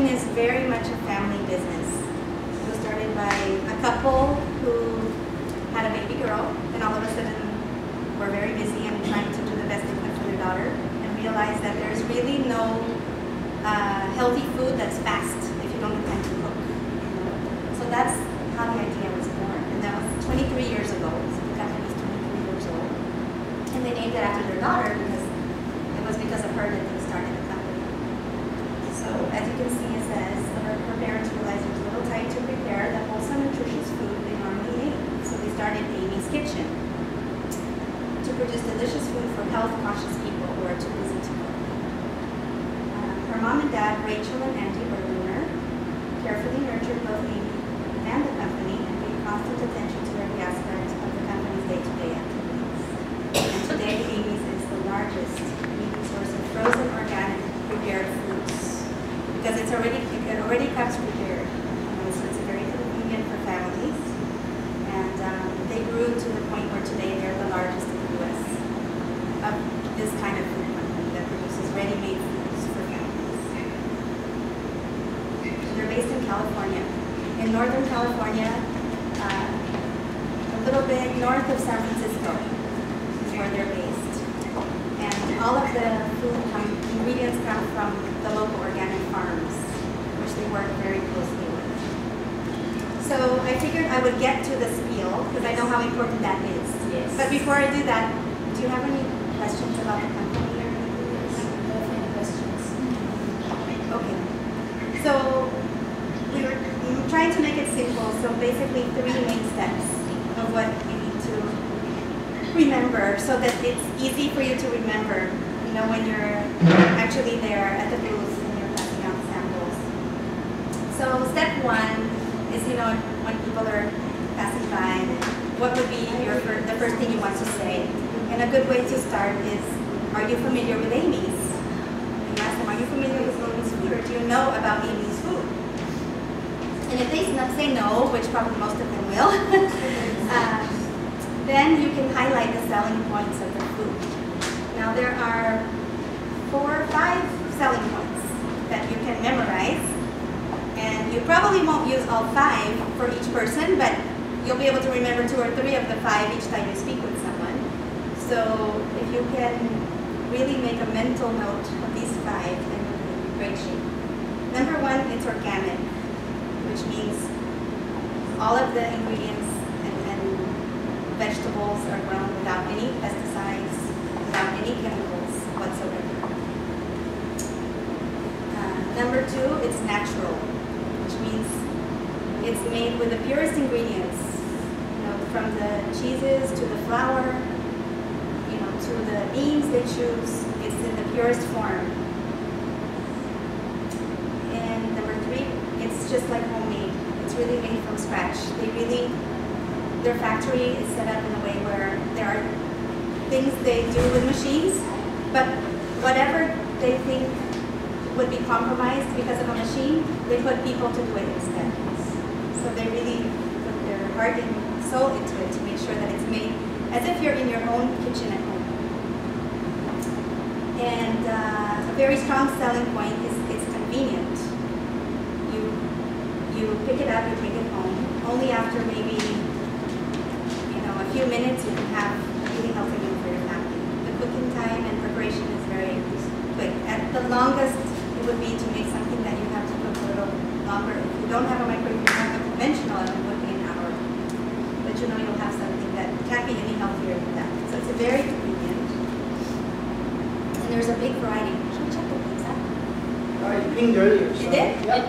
Kitchen is very much a family business. It was started by a couple who had a baby girl, and all of a sudden were very busy and trying to do the best they could for their daughter, and realized that there's really no healthy food that's fast if you don't have time to cook. So that's how the idea was born, and that was 23 years ago. So the company is 23 years old, and they named it after their daughter because it was because of her that they started the company. So as you can see, it says her parents realized there was little time to prepare the wholesome, nutritious food they normally ate. So they started Amy's Kitchen to produce delicious food for health-conscious people who are too busy to cook. Her mom and dad, Rachel and Andy Berliner, carefully nurtured both Amy and the company and paid constant attention to every aspect of the company's day-to-day activities. And today, Amy's is the largest leading source of frozen, organic, prepared foods because it already comes prepared. So it's very convenient for families. And they grew to the point where today they're the largest in the U.S. of this kind of food company that produces ready-made foods for families. They're based in California. In Northern California, a little bit north of San Francisco is where they're based. And all of the food ingredients come from the local organic farms, which they work very closely with. So I figured I would get to the spiel because I know how important that is. Yes. But before I do that, do you have any questions about the company or anything? Any questions? Okay. So we were trying to make it simple. So basically 3 main steps of what you need to remember so that it's easy for you to remember, when you're actually there at the booth and you're passing out samples. So step 1 is, when people are passing by, what would be the first thing you want to say? And a good way to start is, are you familiar with Amy's? And you ask them, are you familiar with Amy's food, or do you know about Amy's food? And if they say no, which probably most of them will, then you can highlight the selling points of the food. Now there are 4 or 5 selling points that you can memorize. And you probably won't use all 5 for each person, but you'll be able to remember 2 or 3 of the 5 each time you speak with someone. So if you can really make a mental note of these 5, then you'll be in great shape. Number 1, it's organic, which means all of the ingredients and vegetables are grown without any pesticides, without any chemicals whatsoever. Number 2, it's natural, which means it's made with the purest ingredients, from the cheeses to the flour, to the beans they choose. It's in the purest form. And number 3, it's just like homemade. It's really made from scratch. Their factory is set up in a way where there are things they do with machines, but whatever they think would be compromised because of a machine, they put people to do it instead. So they really put their heart and soul into it to make sure that it's made as if you're in your own kitchen at home. And a very strong selling point is it's convenient. You pick it up, you take it home. Only after maybe a few minutes you can have a really healthy meal for your family. The cooking time and preparation is very quick. At the longest, it would be to make something that you have to cook a little longer. If you don't have a microwave, you have a conventional oven, it would be an hour. But you'll have something that can't be any healthier than that. So it's very convenient. And there's a big variety. Should we check the pizza? You pinged earlier. You did? Yep.